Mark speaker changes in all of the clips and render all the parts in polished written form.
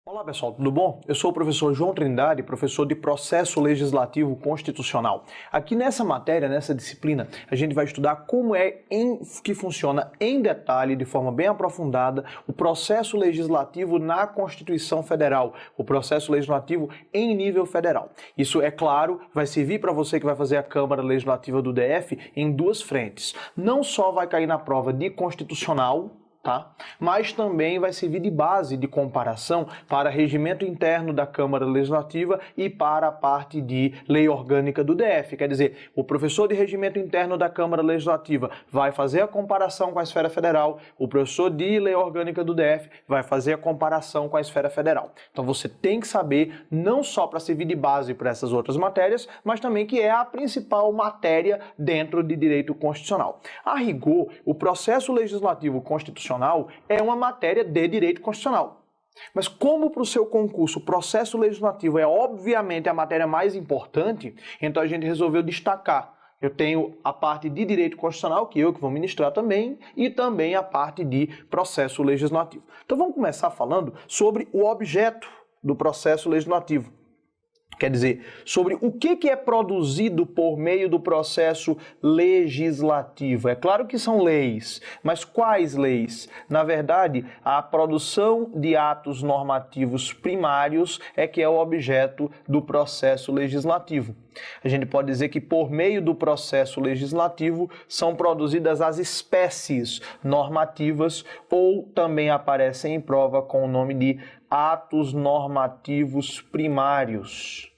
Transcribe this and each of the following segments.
Speaker 1: Olá pessoal, tudo bom? Eu sou o professor João Trindade, professor de Processo Legislativo Constitucional. Aqui nessa matéria, nessa disciplina, a gente vai estudar como que funciona em detalhe, de forma bem aprofundada, o processo legislativo na Constituição Federal, o processo legislativo em nível federal. Isso, é claro, vai servir para você que vai fazer a Câmara Legislativa do DF em duas frentes. Não só vai cair na prova de constitucional, mas também vai servir de base de comparação para regimento interno da Câmara Legislativa e para a parte de lei orgânica do DF. Quer dizer, o professor de regimento interno da Câmara Legislativa vai fazer a comparação com a esfera federal, o professor de lei orgânica do DF vai fazer a comparação com a esfera federal. Então você tem que saber, não só para servir de base para essas outras matérias, mas também que é a principal matéria dentro de direito constitucional. A rigor, o processo legislativo constitucional é uma matéria de direito constitucional. Mas como para o seu concurso o processo legislativo é obviamente a matéria mais importante, então a gente resolveu destacar. Eu tenho a parte de direito constitucional, que vou ministrar também, e também a parte de processo legislativo. Então vamos começar falando sobre o objeto do processo legislativo. Quer dizer, sobre o que é produzido por meio do processo legislativo. É claro que são leis, mas quais leis? Na verdade, a produção de atos normativos primários é que é o objeto do processo legislativo. A gente pode dizer que por meio do processo legislativo são produzidas as espécies normativas ou também aparecem em prova com o nome de atos normativos primários.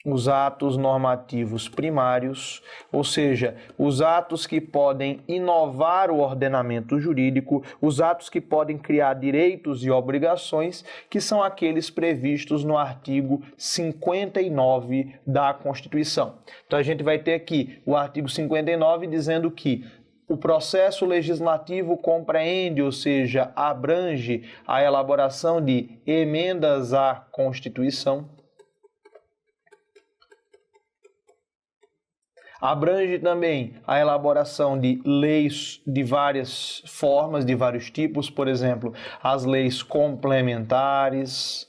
Speaker 1: Os atos normativos primários, ou seja, os atos que podem inovar o ordenamento jurídico, os atos que podem criar direitos e obrigações, que são aqueles previstos no artigo 59 da Constituição. Então a gente vai ter aqui o artigo 59 dizendo que o processo legislativo compreende, ou seja, abrange a elaboração de emendas à Constituição, abrange também a elaboração de leis de várias formas, de vários tipos, por exemplo, as leis complementares,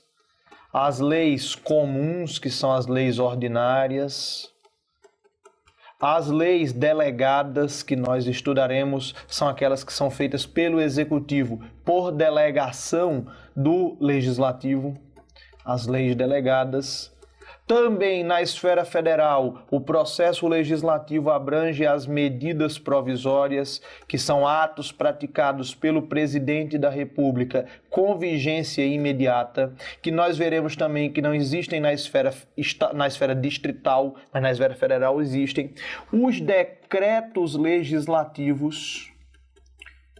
Speaker 1: as leis comuns, que são as leis ordinárias. As leis delegadas que nós estudaremos são aquelas que são feitas pelo Executivo por delegação do Legislativo, as leis delegadas. Também na esfera federal, o processo legislativo abrange as medidas provisórias, que são atos praticados pelo presidente da República com vigência imediata, que nós veremos também que não existem na esfera distrital, mas na esfera federal existem. Os decretos legislativos,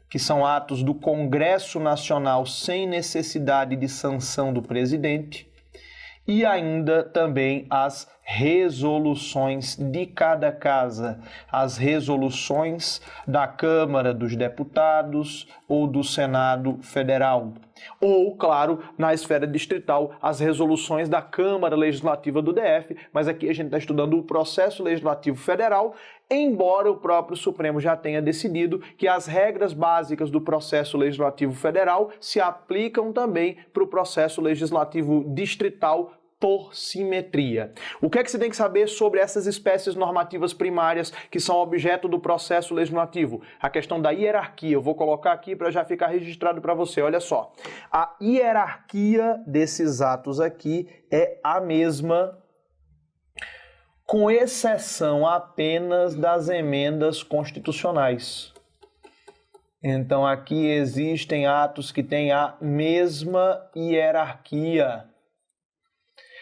Speaker 1: que são atos do Congresso Nacional sem necessidade de sanção do presidente. E ainda também as resoluções de cada casa, as resoluções da Câmara dos Deputados ou do Senado Federal. Ou, claro, na esfera distrital, as resoluções da Câmara Legislativa do DF, mas aqui a gente está estudando o processo legislativo federal, embora o próprio Supremo já tenha decidido que as regras básicas do processo legislativo federal se aplicam também para o processo legislativo distrital por simetria. O que é que você tem que saber sobre essas espécies normativas primárias que são objeto do processo legislativo? A questão da hierarquia, eu vou colocar aqui para já ficar registrado para você, olha só. A hierarquia desses atos aqui é a mesma, com exceção apenas das emendas constitucionais. Então aqui existem atos que têm a mesma hierarquia.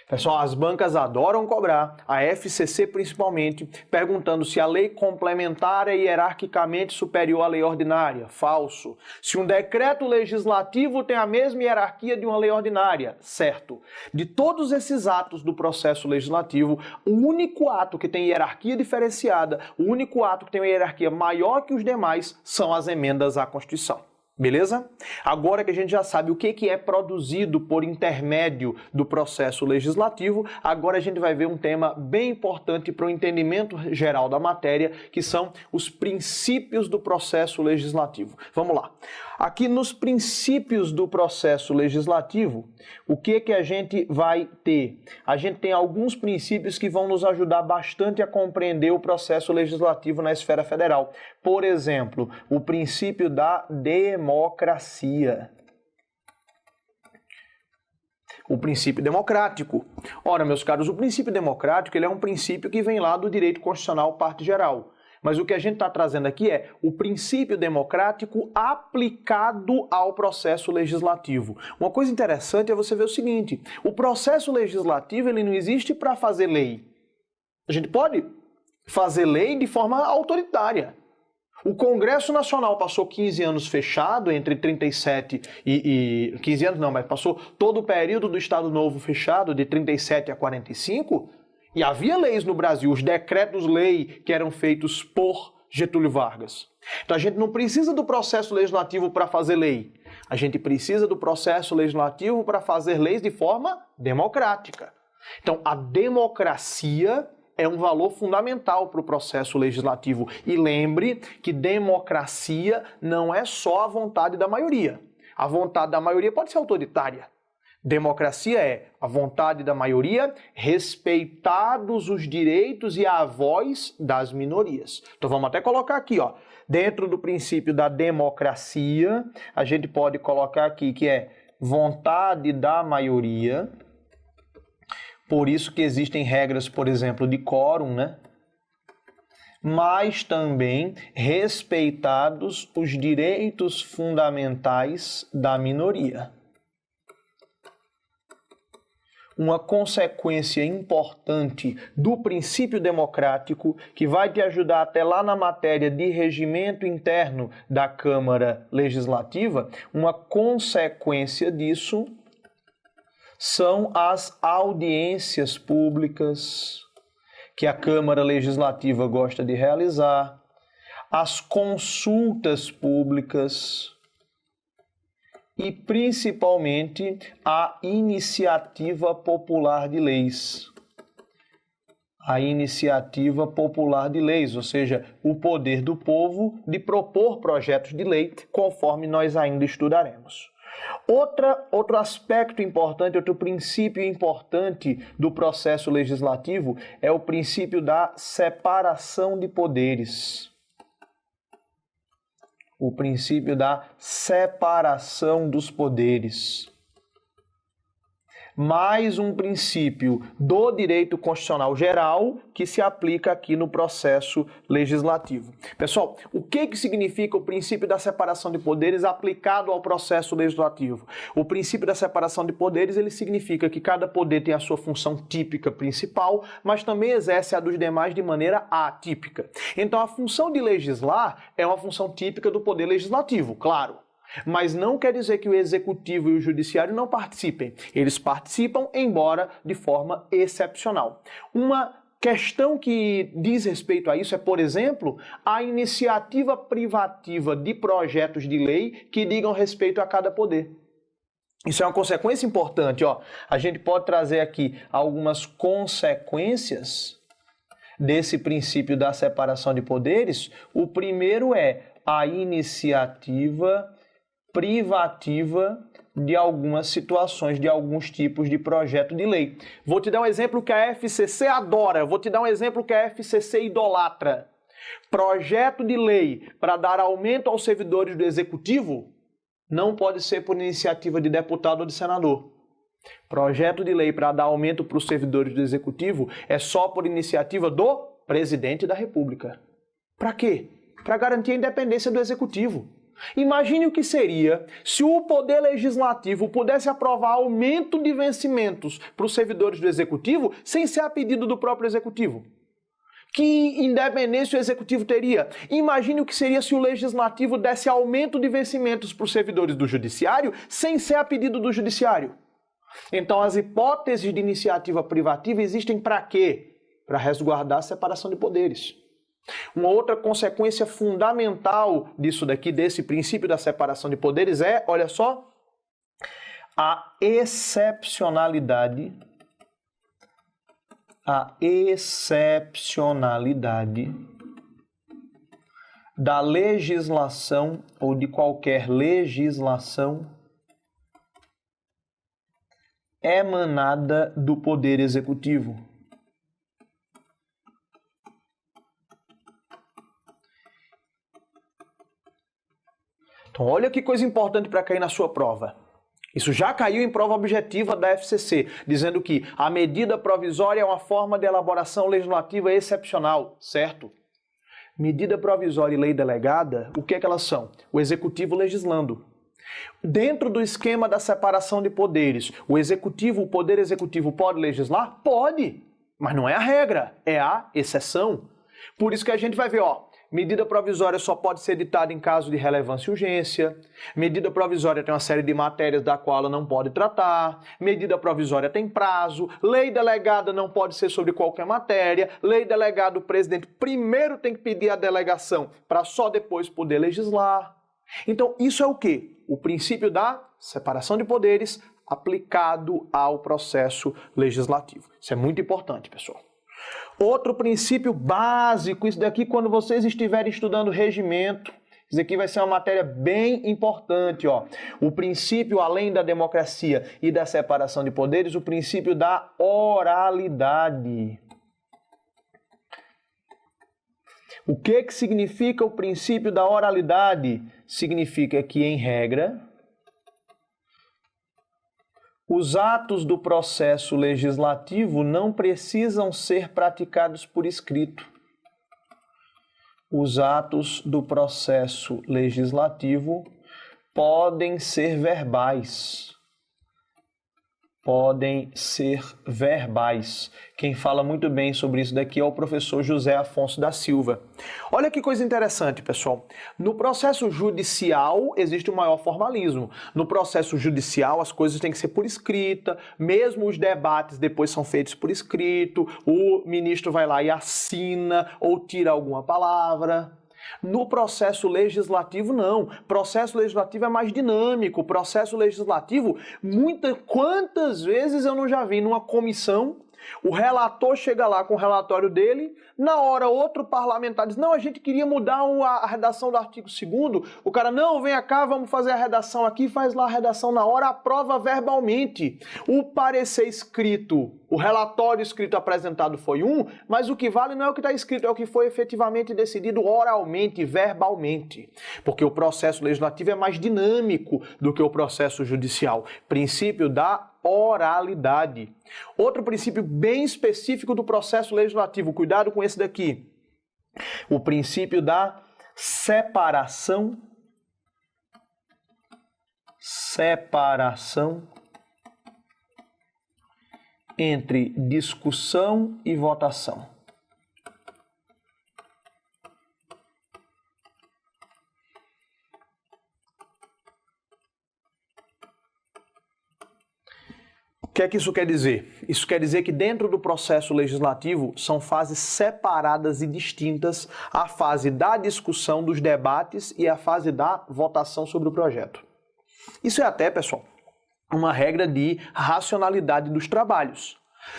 Speaker 1: Pessoal, as bancas adoram cobrar, a FCC principalmente, perguntando se a lei complementar é hierarquicamente superior à lei ordinária. Falso. Se um decreto legislativo tem a mesma hierarquia de uma lei ordinária. Certo. De todos esses atos do processo legislativo, o único ato que tem hierarquia diferenciada, o único ato que tem uma hierarquia maior que os demais, são as emendas à Constituição. Beleza? Agora que a gente já sabe o que é produzido por intermédio do processo legislativo, agora a gente vai ver um tema bem importante para o entendimento geral da matéria, que são os princípios do processo legislativo. Vamos lá. Aqui nos princípios do processo legislativo, o que a gente vai ter? A gente tem alguns princípios que vão nos ajudar bastante a compreender o processo legislativo na esfera federal. Por exemplo, o princípio da democracia. O princípio democrático. Ora, meus caros, o princípio democrático ele é um princípio que vem lá do direito constitucional, parte geral. Mas o que a gente está trazendo aqui é o princípio democrático aplicado ao processo legislativo. Uma coisa interessante é você ver o seguinte, o processo legislativo ele não existe para fazer lei. A gente pode fazer lei de forma autoritária. O Congresso Nacional passou 15 anos fechado, entre 37 e 15 anos não, mas passou todo o período do Estado Novo fechado, de 37 a 45, e havia leis no Brasil, os decretos-lei que eram feitos por Getúlio Vargas. Então a gente não precisa do processo legislativo para fazer lei. A gente precisa do processo legislativo para fazer leis de forma democrática. Então a democracia é um valor fundamental para o processo legislativo. E lembre que democracia não é só a vontade da maioria. A vontade da maioria pode ser autoritária. Democracia é a vontade da maioria, respeitados os direitos e a voz das minorias. Então vamos até colocar aqui, ó, dentro do princípio da democracia, a gente pode colocar aqui que é vontade da maioria. Por isso que existem regras, por exemplo, de quórum, né? Mas também respeitados os direitos fundamentais da minoria. Uma consequência importante do princípio democrático, que vai te ajudar até lá na matéria de regimento interno da Câmara Legislativa, uma consequência disso são as audiências públicas que a Câmara Legislativa gosta de realizar, as consultas públicas e, principalmente, a iniciativa popular de leis. A iniciativa popular de leis, ou seja, o poder do povo de propor projetos de lei, conforme nós ainda estudaremos. Outro aspecto importante, outro princípio importante do processo legislativo é o princípio da separação de poderes. O princípio da separação dos poderes. Mais um princípio do direito constitucional geral que se aplica aqui no processo legislativo. Pessoal, o que significa o princípio da separação de poderes aplicado ao processo legislativo? O princípio da separação de poderes, ele significa que cada poder tem a sua função típica principal, mas também exerce a dos demais de maneira atípica. Então, a função de legislar é uma função típica do poder legislativo, claro. Mas não quer dizer que o executivo e o judiciário não participem. Eles participam, embora de forma excepcional. Uma questão que diz respeito a isso é, por exemplo, a iniciativa privativa de projetos de lei que digam respeito a cada poder. Isso é uma consequência importante, ó. A gente pode trazer aqui algumas consequências desse princípio da separação de poderes. O primeiro é a iniciativa privativa de algumas situações, de alguns tipos de projeto de lei. Vou te dar um exemplo que a FCC adora, vou te dar um exemplo que a FCC idolatra. Projeto de lei para dar aumento aos servidores do Executivo não pode ser por iniciativa de deputado ou de senador. Projeto de lei para dar aumento para os servidores do Executivo é só por iniciativa do Presidente da República. Para quê? Para garantir a independência do Executivo. Imagine o que seria se o Poder Legislativo pudesse aprovar aumento de vencimentos para os servidores do Executivo sem ser a pedido do próprio Executivo. Que independência o Executivo teria? Imagine o que seria se o Legislativo desse aumento de vencimentos para os servidores do Judiciário sem ser a pedido do Judiciário. Então, as hipóteses de iniciativa privativa existem para quê? Para resguardar a separação de poderes. Uma outra consequência fundamental disso daqui, desse princípio da separação de poderes é, olha só, a excepcionalidade da legislação ou de qualquer legislação emanada do Poder Executivo. Então, olha que coisa importante para cair na sua prova. Isso já caiu em prova objetiva da FCC, dizendo que a medida provisória é uma forma de elaboração legislativa excepcional, certo? Medida provisória e lei delegada, o que é que elas são? O Executivo legislando. Dentro do esquema da separação de poderes, o Poder Executivo pode legislar? Pode, mas não é a regra, é a exceção. Por isso que a gente vai ver, medida provisória só pode ser editada em caso de relevância e urgência. Medida provisória tem uma série de matérias da qual ela não pode tratar. Medida provisória tem prazo. Lei delegada não pode ser sobre qualquer matéria. Lei delegada, o presidente primeiro tem que pedir a delegação para só depois poder legislar. Então, isso é o quê? O princípio da separação de poderes aplicado ao processo legislativo. Isso é muito importante, pessoal. Outro princípio básico, isso daqui quando vocês estiverem estudando regimento, isso aqui vai ser uma matéria bem importante, O princípio, além da democracia e da separação de poderes, o princípio da oralidade. O que significa o princípio da oralidade? Significa que, em regra, os atos do processo legislativo não precisam ser praticados por escrito. Os atos do processo legislativo podem ser verbais. Quem fala muito bem sobre isso daqui é o professor José Afonso da Silva. Olha que coisa interessante, pessoal. No processo judicial existe o maior formalismo. No processo judicial as coisas têm que ser por escrita, mesmo os debates depois são feitos por escrito, o ministro vai lá e assina ou tira alguma palavra. No processo legislativo, não. Processo legislativo é mais dinâmico. Processo legislativo, quantas vezes eu não já vi numa comissão, o relator chega lá com o relatório dele, na hora outro parlamentar diz, não, a gente queria mudar a redação do artigo 2º, o cara, não, vem cá, vamos fazer a redação aqui, faz lá a redação na hora, aprova verbalmente. O parecer escrito, o relatório escrito apresentado foi mas o que vale não é o que está escrito, é o que foi efetivamente decidido oralmente, verbalmente. Porque o processo legislativo é mais dinâmico do que o processo judicial. Princípio da oralidade. Outro princípio bem específico do processo legislativo, cuidado com esse daqui. O princípio da separação entre discussão e votação. O que é que isso quer dizer? Isso quer dizer que dentro do processo legislativo são fases separadas e distintas, a fase da discussão, dos debates e a fase da votação sobre o projeto. Isso é até, pessoal, uma regra de racionalidade dos trabalhos.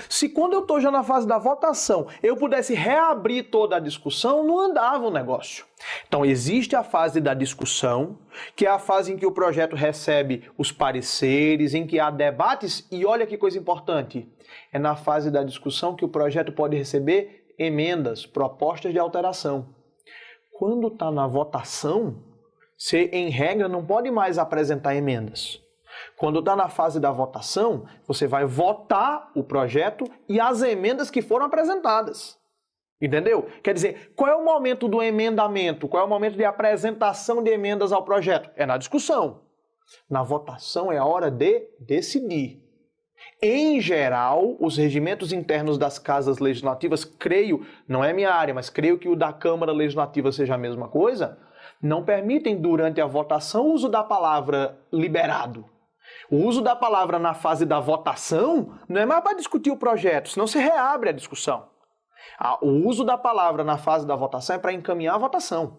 Speaker 1: Se quando eu estou já na fase da votação, eu pudesse reabrir toda a discussão, não andava o negócio. Então existe a fase da discussão, que é a fase em que o projeto recebe os pareceres, em que há debates, e olha que coisa importante, é na fase da discussão que o projeto pode receber emendas, propostas de alteração. Quando está na votação, você, em regra, não pode mais apresentar emendas. Quando está na fase da votação, você vai votar o projeto e as emendas que foram apresentadas. Entendeu? Quer dizer, qual é o momento do emendamento? Qual é o momento de apresentação de emendas ao projeto? É na discussão. Na votação é a hora de decidir. Em geral, os regimentos internos das casas legislativas, creio, não é minha área, mas creio que o da Câmara Legislativa seja a mesma coisa, não permitem durante a votação o uso da palavra liberado. O uso da palavra na fase da votação não é mais para discutir o projeto, senão se reabre a discussão. O uso da palavra na fase da votação é para encaminhar a votação.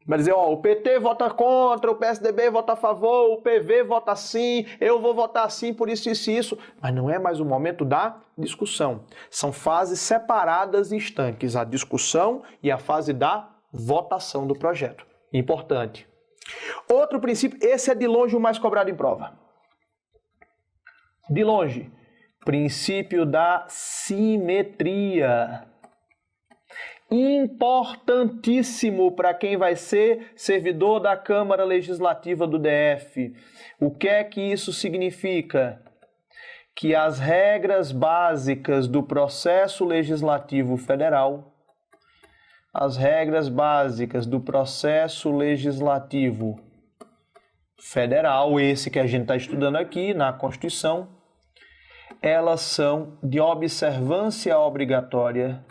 Speaker 1: Vai dizer, ó, o PT vota contra, o PSDB vota a favor, o PV vota sim, eu vou votar sim por isso, isso e isso. Mas não é mais o momento da discussão. São fases separadas e estanques, a discussão e a fase da votação do projeto. Importante. Outro princípio, esse é de longe o mais cobrado em prova. De longe. Princípio da simetria. Importantíssimo para quem vai ser servidor da Câmara Legislativa do DF. O que é que isso significa? Que as regras básicas do processo legislativo federal, esse que a gente está estudando aqui na Constituição, elas são de observância obrigatória.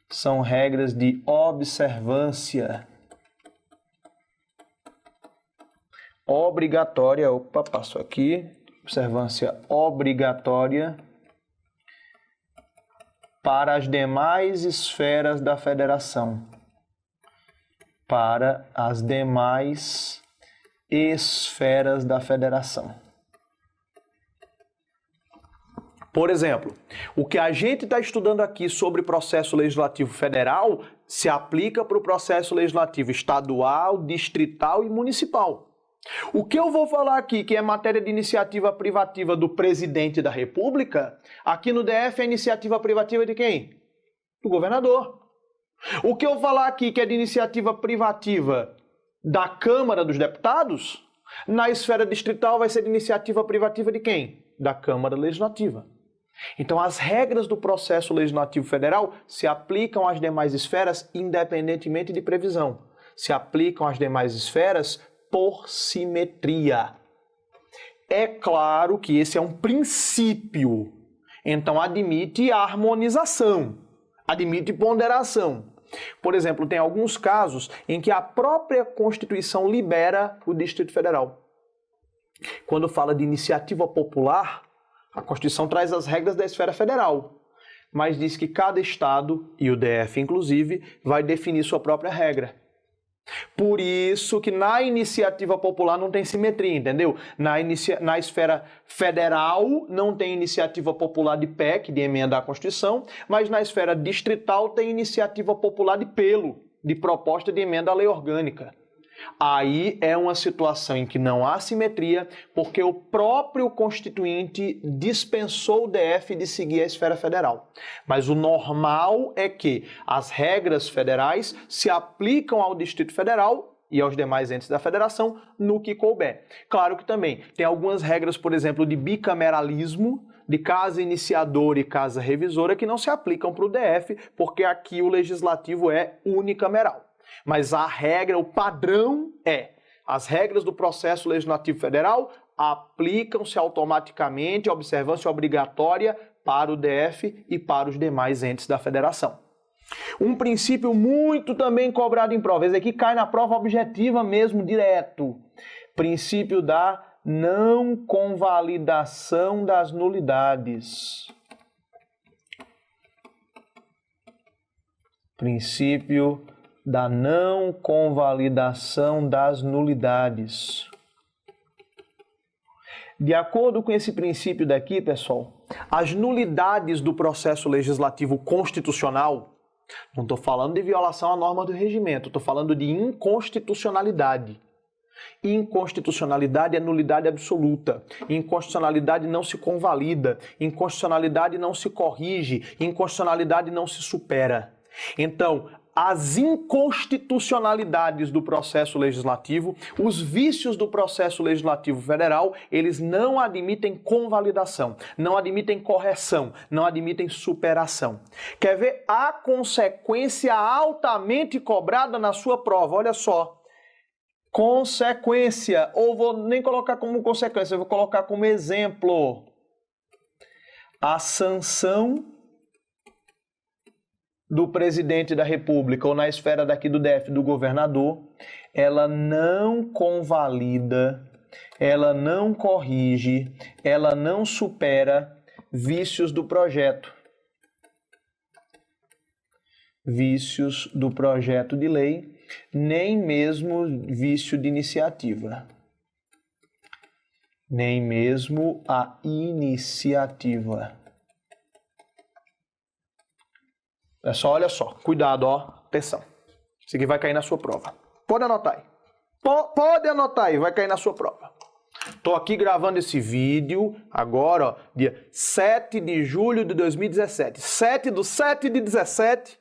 Speaker 1: São regras de observância obrigatória. Opa, passou aqui. Observância obrigatória para as demais esferas da federação. Para as demais esferas da federação. Por exemplo, o que a gente está estudando aqui sobre processo legislativo federal se aplica para o processo legislativo estadual, distrital e municipal. O que eu vou falar aqui, que é matéria de iniciativa privativa do presidente da República, aqui no DF é iniciativa privativa de quem? Do governador. O que eu falar aqui, que é de iniciativa privativa da Câmara dos Deputados, na esfera distrital vai ser de iniciativa privativa de quem? Da Câmara Legislativa. Então, as regras do processo legislativo federal se aplicam às demais esferas independentemente de previsão. Se aplicam às demais esferas por simetria. É claro que esse é um princípio, então admite harmonização, admite ponderação. Por exemplo, tem alguns casos em que a própria Constituição libera o Distrito Federal. Quando fala de iniciativa popular, a Constituição traz as regras da esfera federal, mas diz que cada estado, e o DF inclusive, vai definir sua própria regra. Por isso que na iniciativa popular não tem simetria, entendeu? Na esfera federal não tem iniciativa popular de PEC, de emenda à Constituição, mas na esfera distrital tem iniciativa popular de pelo, de proposta de emenda à lei orgânica. Aí é uma situação em que não há simetria, porque o próprio Constituinte dispensou o DF de seguir a esfera federal. Mas o normal é que as regras federais se aplicam ao Distrito Federal e aos demais entes da federação no que couber. Claro que também tem algumas regras, por exemplo, de bicameralismo, de casa iniciadora e casa revisora, que não se aplicam para o DF, porque aqui o legislativo é unicameral. Mas a regra, o padrão é, as regras do processo legislativo federal aplicam-se automaticamente, a observância obrigatória para o DF e para os demais entes da federação. Um princípio muito também cobrado em prova, esse aqui cai na prova objetiva mesmo, direto. Princípio da não convalidação das nulidades. Princípio da não convalidação das nulidades. De acordo com esse princípio daqui, pessoal, as nulidades do processo legislativo constitucional, não estou falando de violação à norma do regimento, estou falando de inconstitucionalidade. Inconstitucionalidade é nulidade absoluta. Inconstitucionalidade não se convalida. Inconstitucionalidade não se corrige. Inconstitucionalidade não se supera. Então, as inconstitucionalidades do processo legislativo, os vícios do processo legislativo federal, eles não admitem convalidação, não admitem correção, não admitem superação. Quer ver a consequência altamente cobrada na sua prova? Olha só. Consequência, ou vou nem colocar como consequência, eu vou colocar como exemplo. A sanção do presidente da República, ou na esfera daqui do DF, do governador, ela não convalida, ela não corrige, ela não supera vícios do projeto. vícios do projeto de lei, nem mesmo vício de iniciativa. Nem mesmo a iniciativa. Pessoal, olha só, cuidado, ó, atenção. Isso aqui vai cair na sua prova. Pode anotar aí. Pode anotar aí, vai cair na sua prova. Estou aqui gravando esse vídeo agora, ó, dia 7 de julho de 2017. 7/7/17,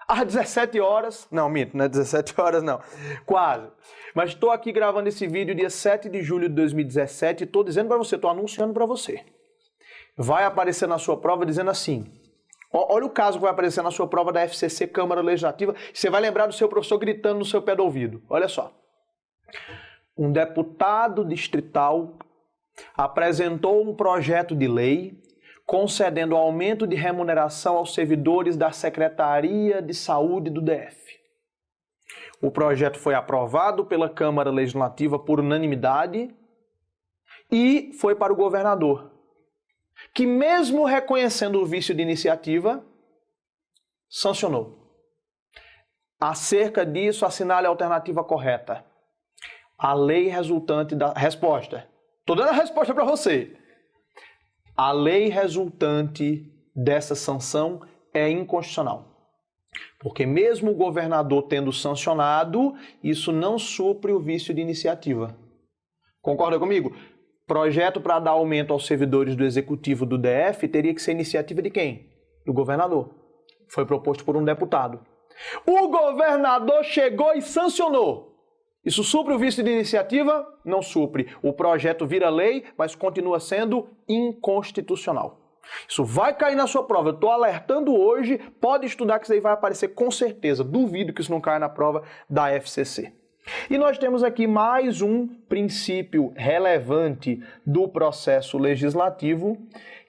Speaker 1: às 17 horas. Não, minto, não é 17 horas não. Quase. Mas estou aqui gravando esse vídeo dia 7 de julho de 2017 e estou dizendo para você, estou anunciando para você. Vai aparecer na sua prova dizendo assim, olha o caso que vai aparecer na sua prova da FCC, Câmara Legislativa, você vai lembrar do seu professor gritando no seu pé do ouvido. Olha só. Um deputado distrital apresentou um projeto de lei concedendo aumento de remuneração aos servidores da Secretaria de Saúde do DF. O projeto foi aprovado pela Câmara Legislativa por unanimidade e foi para o governador, que mesmo reconhecendo o vício de iniciativa, sancionou. Acerca disso, assinale a alternativa correta. A lei resultante da... Resposta. Estou dando a resposta para você. A lei resultante dessa sanção é inconstitucional. Porque mesmo o governador tendo sancionado, isso não supre o vício de iniciativa. Concorda comigo? Projeto para dar aumento aos servidores do Executivo do DF teria que ser iniciativa de quem? Do governador. Foi proposto por um deputado. O governador chegou e sancionou. Isso supre o vício de iniciativa? Não supre. O projeto vira lei, mas continua sendo inconstitucional. Isso vai cair na sua prova. Eu estou alertando hoje, pode estudar que isso aí vai aparecer com certeza. Duvido que isso não caia na prova da FCC. E nós temos aqui mais um princípio relevante do processo legislativo,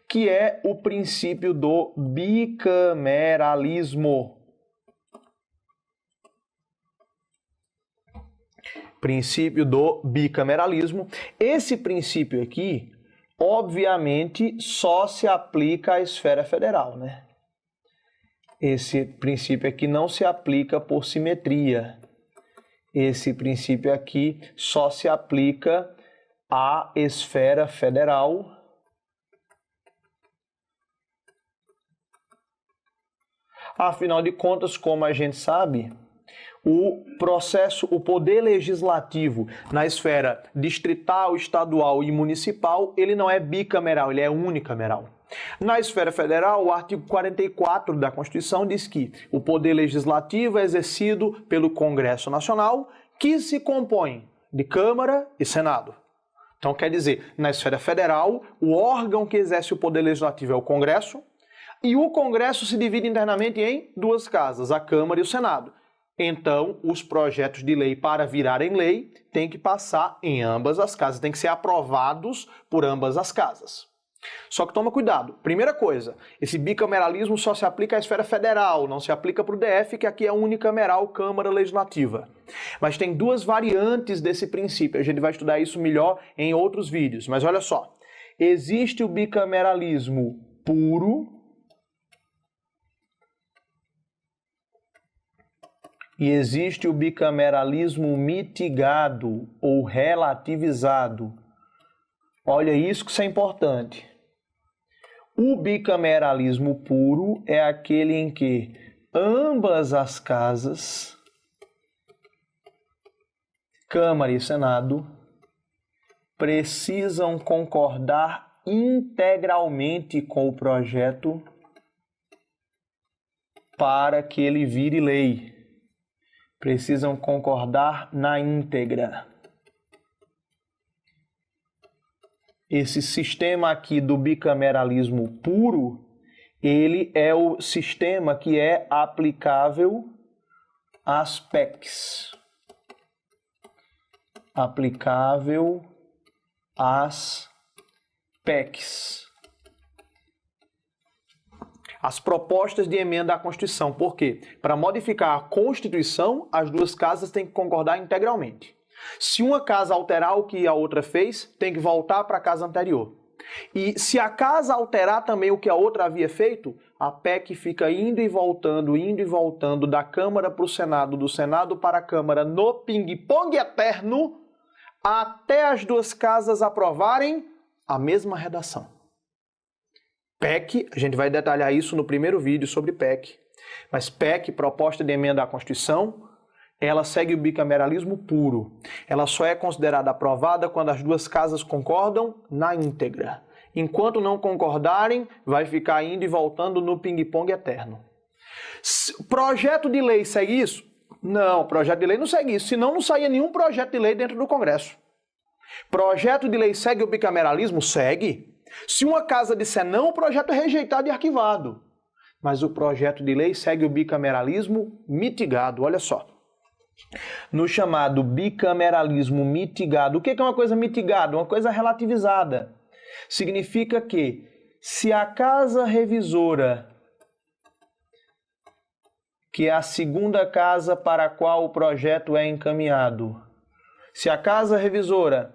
Speaker 1: que é o princípio do bicameralismo. Princípio do bicameralismo. Esse princípio aqui, obviamente, só se aplica à esfera federal, né? Esse princípio aqui não se aplica por simetria. Esse princípio aqui só se aplica à esfera federal. Afinal de contas, como a gente sabe, o poder legislativo na esfera distrital, estadual e municipal, ele não é bicameral, ele é unicameral. Na esfera federal, o artigo 44 da Constituição diz que o poder legislativo é exercido pelo Congresso Nacional, que se compõe de Câmara e Senado. Então, quer dizer, na esfera federal, o órgão que exerce o poder legislativo é o Congresso, e o Congresso se divide internamente em duas casas, a Câmara e o Senado. Então, os projetos de lei, para virarem lei, têm que passar em ambas as casas, têm que ser aprovados por ambas as casas. Só que toma cuidado. Primeira coisa, esse bicameralismo só se aplica à esfera federal, não se aplica para o DF, que aqui é unicameral, Câmara Legislativa. Mas tem duas variantes desse princípio, a gente vai estudar isso melhor em outros vídeos. Mas olha só, existe o bicameralismo puro e existe o bicameralismo mitigado ou relativizado. Olha isso que isso é importante. O bicameralismo puro é aquele em que ambas as casas, Câmara e Senado, precisam concordar integralmente com o projeto para que ele vire lei. Precisam concordar na íntegra. Esse sistema aqui do bicameralismo puro, ele é o sistema que é aplicável às PECs. Aplicável às PECs. As propostas de emenda à Constituição. Por quê? Para modificar a Constituição, as duas casas têm que concordar integralmente. Se uma casa alterar o que a outra fez, tem que voltar para a casa anterior. E se a casa alterar também o que a outra havia feito, a PEC fica indo e voltando da Câmara para o Senado, do Senado para a Câmara, no ping-pong eterno, até as duas casas aprovarem a mesma redação. PEC, a gente vai detalhar isso no primeiro vídeo sobre PEC, mas PEC, proposta de emenda à Constituição, ela segue o bicameralismo puro. Ela só é considerada aprovada quando as duas casas concordam na íntegra. Enquanto não concordarem, vai ficar indo e voltando no ping-pong eterno. Projeto de lei segue isso? Não, projeto de lei não segue isso, senão não saía nenhum projeto de lei dentro do Congresso. Projeto de lei segue o bicameralismo? Segue. Se uma casa disser não, o projeto é rejeitado e arquivado. Mas o projeto de lei segue o bicameralismo mitigado, olha só. No chamado bicameralismo mitigado, o que é uma coisa mitigada? Uma coisa relativizada. Significa que se a casa revisora, que é a segunda casa para a qual o projeto é encaminhado, se a casa revisora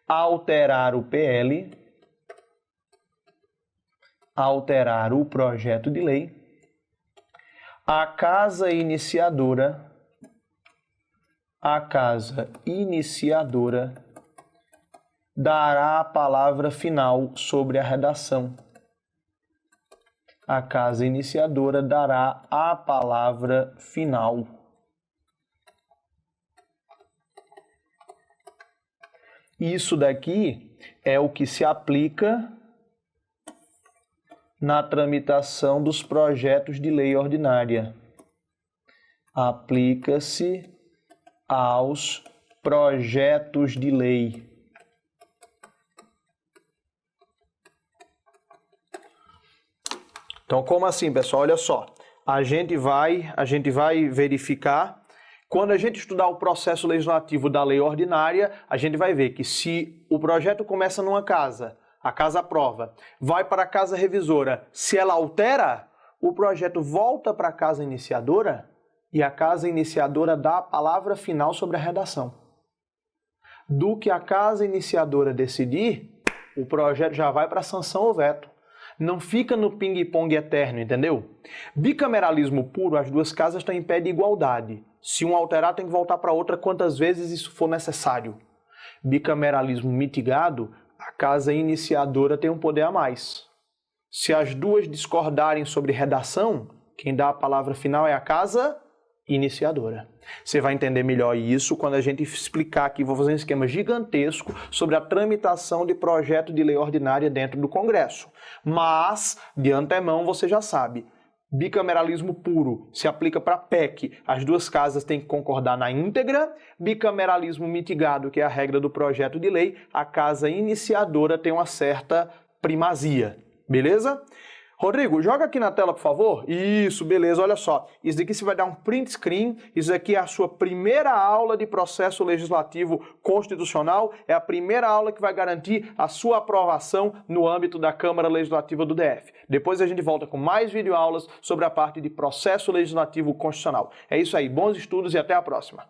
Speaker 1: alterar o PL, alterar o projeto de lei, a casa iniciadora dará a palavra final sobre a redação. A casa iniciadora dará a palavra final. Isso daqui é o que se aplica na tramitação dos projetos de lei ordinária. Aplica-se aos projetos de lei. Então, como assim, pessoal? Olha só, a gente vai verificar, quando a gente estudar o processo legislativo da lei ordinária, a gente vai ver que se o projeto começa numa casa, a casa aprova, vai para a casa revisora, se ela altera, o projeto volta para a casa iniciadora e a casa iniciadora dá a palavra final sobre a redação. Do que a casa iniciadora decidir, o projeto já vai para a sanção ou veto. Não fica no ping-pong eterno, entendeu? Bicameralismo puro, as duas casas estão em pé de igualdade. Se um alterar, tem que voltar para outra quantas vezes isso for necessário. Bicameralismo mitigado, a casa iniciadora tem um poder a mais. Se as duas discordarem sobre redação, quem dá a palavra final é a casa iniciadora. Você vai entender melhor isso quando a gente explicar aqui, vou fazer um esquema gigantesco sobre a tramitação de projeto de lei ordinária dentro do Congresso. Mas, de antemão, você já sabe, bicameralismo puro se aplica para PEC, as duas casas têm que concordar na íntegra. Bicameralismo mitigado, que é a regra do projeto de lei, a casa iniciadora tem uma certa primazia. Beleza? Rodrigo, joga aqui na tela, por favor. Isso, beleza, olha só. Isso daqui você vai dar um print screen. Isso aqui é a sua primeira aula de processo legislativo constitucional. É a primeira aula que vai garantir a sua aprovação no âmbito da Câmara Legislativa do DF. Depois a gente volta com mais videoaulas sobre a parte de processo legislativo constitucional. É isso aí, bons estudos e até a próxima.